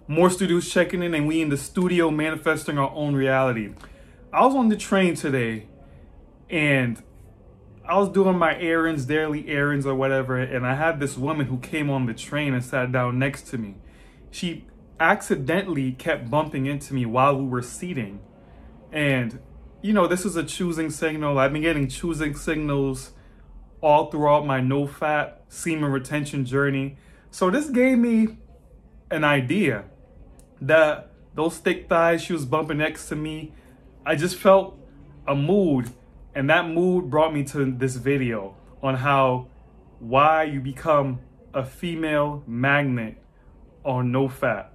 More studios checking in, and we in the studio manifesting our own reality. I was on the train today, and I was doing my errands, daily errands or whatever, and I had this woman who came on the train and sat down next to me. She accidentally kept bumping into me while we were seating. And, you know, this is a choosing signal. I've been getting choosing signals all throughout my NoFap semen retention journey. So this gave me an idea that those thick thighs, she was bumping next to me. I just felt a mood, and that mood brought me to this video on why you become a female magnet on NoFap.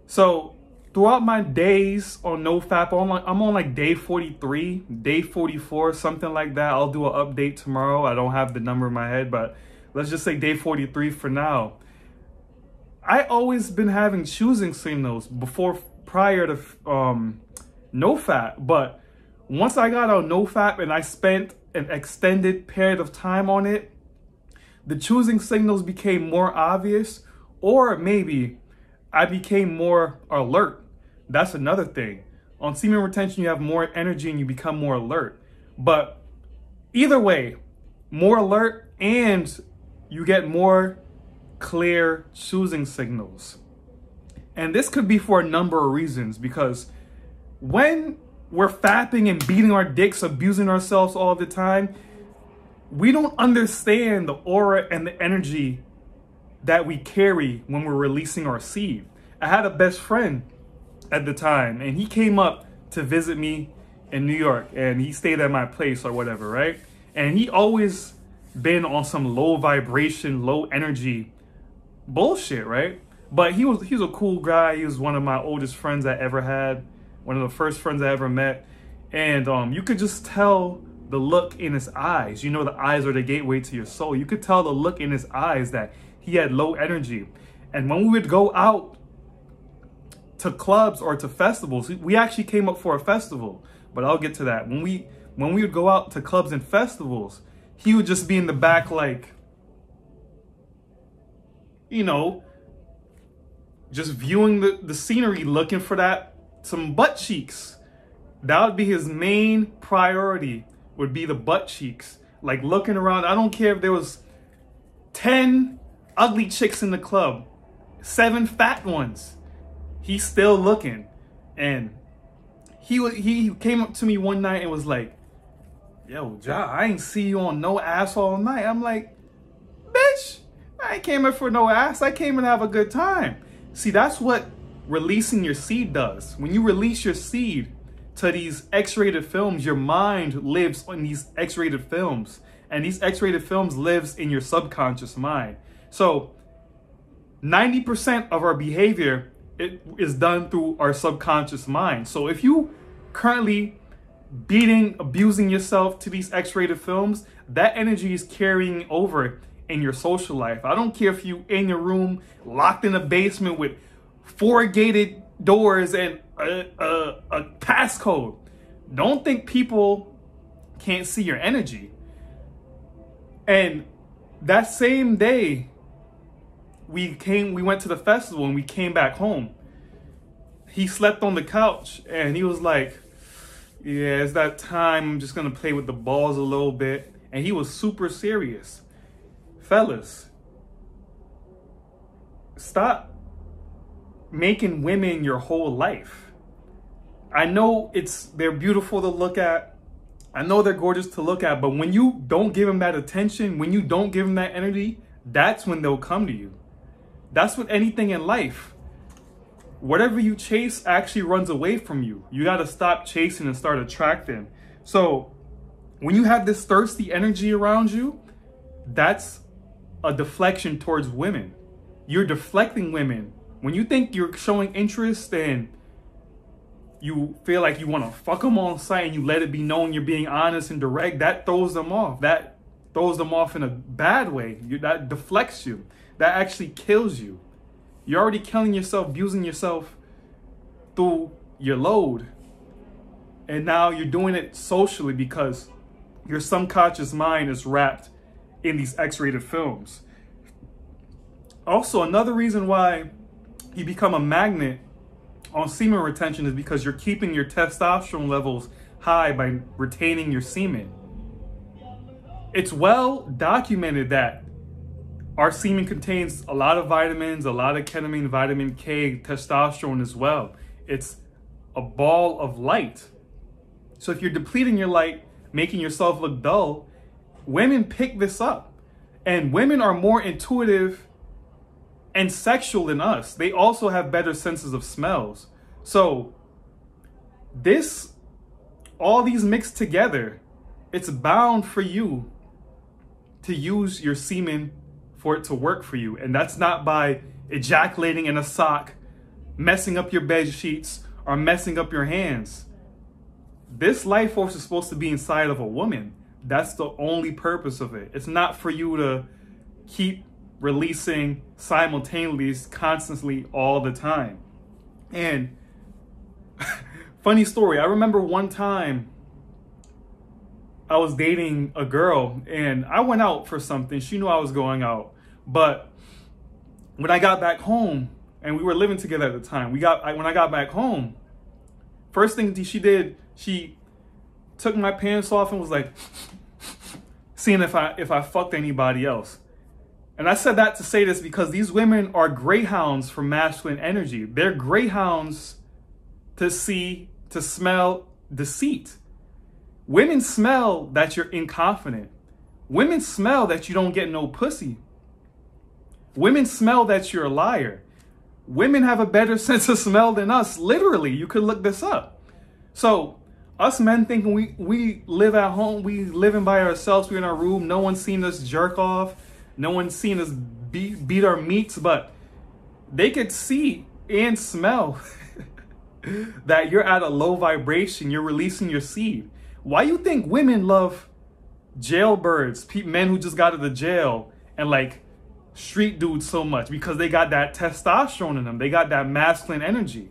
So throughout my days on NoFap, I'm on like day 43, day 44, something like that. I'll do an update tomorrow. I don't have the number in my head, but let's just say day 43 for now. I always been having choosing signals prior to NoFap, but once I got on NoFap and I spent an extended period of time on it, the choosing signals became more obvious, or maybe I became more alert. That's another thing. On semen retention, you have more energy and you become more alert. But either way, more alert, and you get more clear choosing signals. And this could be for a number of reasons, because when we're fapping and beating our dicks, abusing ourselves all the time, we don't understand the aura and the energy that we carry when we're releasing our seed. I had a best friend at the time, and he came up to visit me in New York, and he stayed at my place or whatever, right? And he always been on some low vibration, low energy bullshit, right? But he was a cool guy. He was one of my oldest friends I ever had, one of the first friends I ever met. And you could just tell the look in his eyes. You know, the eyes are the gateway to your soul. You could tell the look in his eyes that he had low energy. And when we would go out to clubs or to festivals, we actually came up for a festival, but I'll get to that. When we would go out to clubs and festivals, he would just be in the back, like, you know, just viewing the scenery, looking for some butt cheeks. That would be his main priority, would be the butt cheeks. Like, looking around. I don't care if there was 10 ugly chicks in the club, 7 fat ones. He's still looking. And he came up to me one night and was like, "Yo, Ja, I ain't see you on no ass all night." I'm like, "Bitch, I ain't came here for no ass. I came and have a good time." See, that's what releasing your seed does. When you release your seed to these X-rated films, your mind lives on these X-rated films. And these X-rated films lives in your subconscious mind. So 90% of our behavior is done through our subconscious mind. So if you currently abusing yourself to these X-rated films, that energy is carrying over in your social life. I don't care if you in your room, locked in a basement with 4 gated doors and a passcode. Don't think people can't see your energy. And that same day, we went to the festival and we came back home. He slept on the couch and he was like, "Yeah, it's that time. I'm just gonna play with the balls a little bit." And he was super serious. Fellas, stop making women your whole life. I know they're beautiful to look at. I know they're gorgeous to look at, but when you don't give them that attention, when you don't give them that energy, that's when they'll come to you. That's with anything in life. Whatever you chase actually runs away from you. You got to stop chasing and start attracting. So when you have this thirsty energy around you, that's a deflection towards women. You're deflecting women. When you think you're showing interest and you feel like you want to fuck them on sight and you let it be known you're being honest and direct, that throws them off. That throws them off in a bad way. That deflects you. That actually kills you. You're already killing yourself, abusing yourself through your load. And now you're doing it socially because your subconscious mind is wrapped in these X-rated films. Also, another reason why you become a magnet on semen retention is because you're keeping your testosterone levels high by retaining your semen. It's well documented that our semen contains a lot of vitamins, a lot of ketamine, vitamin K, testosterone as well. It's a ball of light. So if you're depleting your light, making yourself look dull, women pick this up. And women are more intuitive and sexual than us. They also have better senses of smells. So all these mixed together, it's bound for you to use your semen for it to work for you. And that's not by ejaculating in a sock, messing up your bed sheets, or messing up your hands. This life force is supposed to be inside of a woman. That's the only purpose of it. It's not for you to keep releasing simultaneously, constantly, all the time. And funny story, I remember one time I was dating a girl and I went out for something. She knew I was going out. But when I got back home, and we were living together at the time, when I got back home, first thing she did, she took my pants off and was like, seeing if I fucked anybody else. And I said that to say this because these women are greyhounds for masculine energy. They're greyhounds to see, to smell deceit. Women smell that you're inconfident. Women smell that you don't get no pussy. Women smell that you're a liar. Women have a better sense of smell than us. Literally, you could look this up. So us men thinking we live at home, we living by ourselves, we're in our room, no one's seen us jerk off, no one's seen us beat our meats, but they could see and smell that you're at a low vibration, you're releasing your seed. Why you think women love jailbirds, men who just got out of the jail, and like street dudes so much? Because they got that testosterone in them. They got that masculine energy.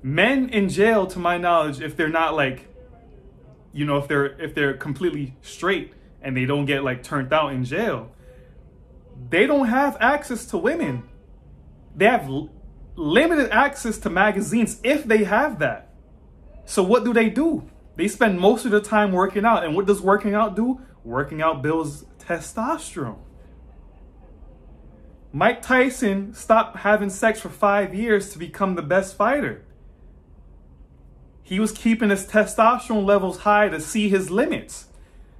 Men in jail, to my knowledge, if they're not like, you know, if they're completely straight and they don't get like turned out in jail, they don't have access to women. They have limited access to magazines if they have that. So what do? They spend most of the time working out. And what does working out do? Working out builds testosterone. Mike Tyson stopped having sex for 5 years to become the best fighter. He was keeping his testosterone levels high to see his limits.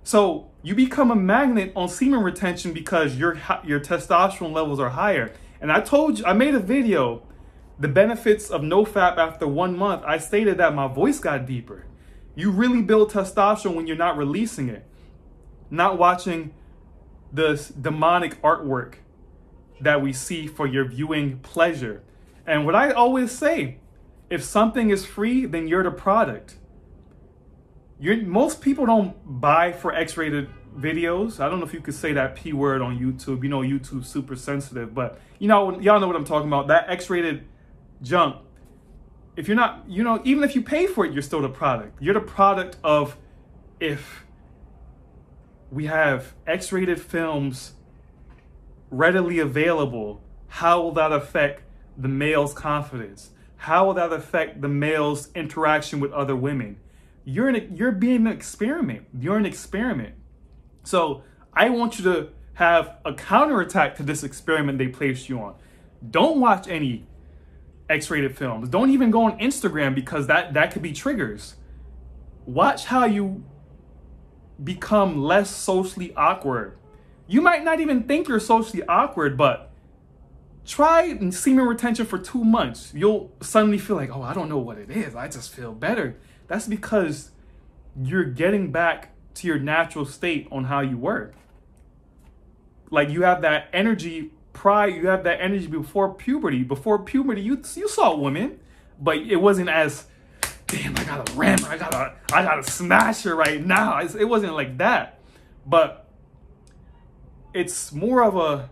So you become a magnet on semen retention because your testosterone levels are higher. And I made a video, the benefits of NoFap after 1 month. I stated that my voice got deeper. You really build testosterone when you're not releasing it, not watching this demonic artwork that we see for your viewing pleasure. And what I always say, if something is free, then you're the product. Most people don't buy for X-rated videos. I don't know if you could say that P word on YouTube. You know, YouTube's super sensitive, but you know, y'all know what I'm talking about. That X-rated junk. If you're not, you know, even if you pay for it, you're still the product. You're the product of, if we have X-rated films readily available, how will that affect the male's confidence? How will that affect the male's interaction with other women? You're being an experiment. You're an experiment. So I want you to have a counterattack to this experiment they placed you on. Don't watch any X-rated films. Don't even go on Instagram, because that could be triggers. Watch how you become less socially awkward. You might not even think you're socially awkward, but try semen retention for 2 months. You'll suddenly feel like, oh, I don't know what it is. I just feel better. That's because you're getting back to your natural state on how you work. Like, you have that energy you have that energy before puberty. Before puberty, you saw women, but it wasn't as, damn, I gotta ram her, I gotta smash her right now. It wasn't like that. But it's more of a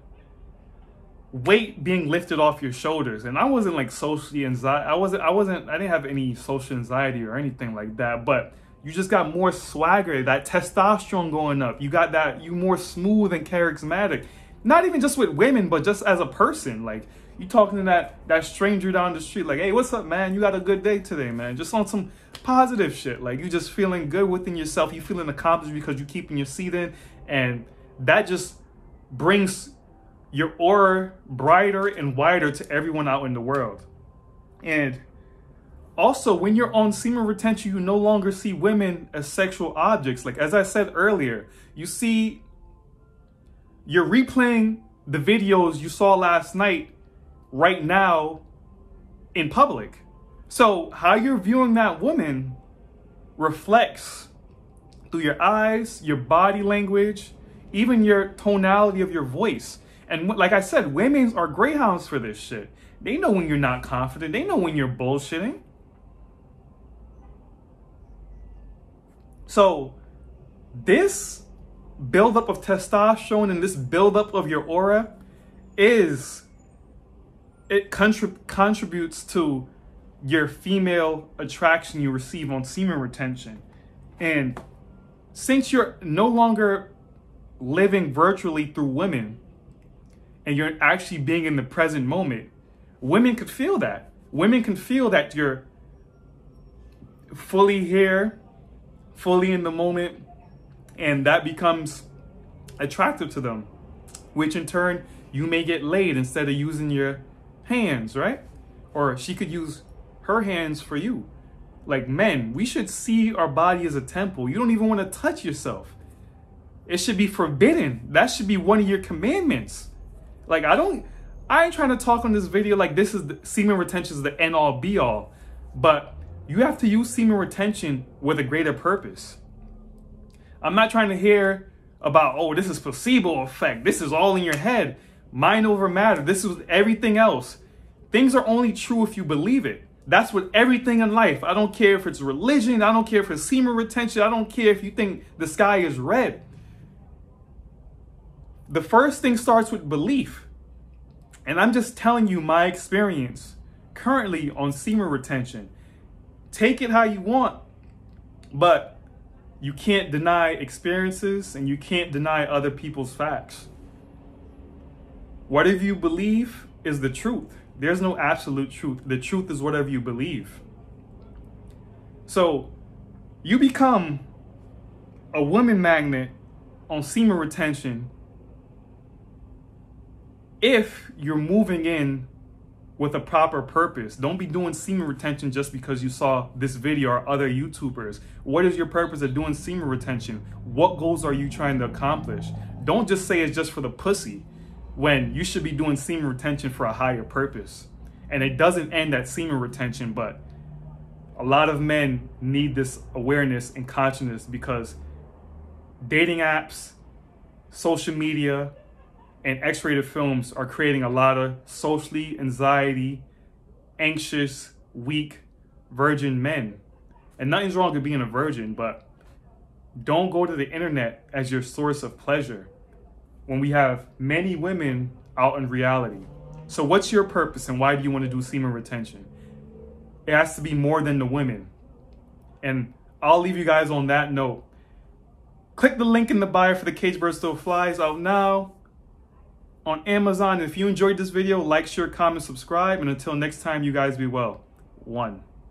weight being lifted off your shoulders. And I wasn't like socially anxiety. I didn't have any social anxiety or anything like that, but you just got more swagger, that testosterone going up. You got that, you more smooth and charismatic. Not even just with women, but just as a person. Like, You talking to that stranger down the street, like, hey, what's up, man? You got a good day today, man? Just on some positive shit. Like, you just feeling good within yourself. You feeling accomplished because you keeping your seat in. And that just brings your aura brighter and wider to everyone out in the world. And also, when you're on semen retention, you no longer see women as sexual objects. Like, as I said earlier, you're replaying the videos you saw last night right now in public. So how you're viewing that woman reflects through your eyes, your body language, even your tonality of your voice. And like I said, women are greyhounds for this shit. They know when you're not confident. They know when you're bullshitting. So this buildup of testosterone and this buildup of your aura contributes to your female attraction you receive on semen retention. And since you're no longer living virtually through women and you're actually being in the present moment, women could feel that. Women can feel that you're fully here, fully in the moment, and that becomes attractive to them, which in turn you may get laid instead of using your hands, right? Or she could use her hands for you. Like, men, we should see our body as a temple. You don't even want to touch yourself. It should be forbidden. That should be one of your commandments. Like, I ain't trying to talk on this video like this is semen retention is the end all be all, but you have to use semen retention with a greater purpose. I'm not trying to hear about, oh, this is placebo effect. This is all in your head. Mind over matter. This is everything else. Things are only true if you believe it. That's with everything in life. I don't care if it's religion. I don't care if it's semen retention. I don't care if you think the sky is red. The first thing starts with belief. And I'm just telling you my experience currently on semen retention. Take it how you want, but you can't deny experiences and you can't deny other people's facts. Whatever you believe is the truth. There's no absolute truth. The truth is whatever you believe. So you become a woman magnet on semen retention if you're moving in with a proper purpose. Don't be doing semen retention just because you saw this video or other YouTubers. What is your purpose of doing semen retention? What goals are you trying to accomplish? Don't just say it's just for the pussy when you should be doing semen retention for a higher purpose. And it doesn't end at semen retention, but a lot of men need this awareness and consciousness because dating apps, social media, and X-rated films are creating a lot of socially anxious, weak, virgin men. And nothing's wrong with being a virgin, but don't go to the internet as your source of pleasure when we have many women out in reality. So what's your purpose and why do you want to do semen retention? It has to be more than the women. And I'll leave you guys on that note. Click the link in the bio for the Cage Bird Still Flies, out now on Amazon. If you enjoyed this video, like, share, comment, subscribe, and until next time, you guys be well. 1.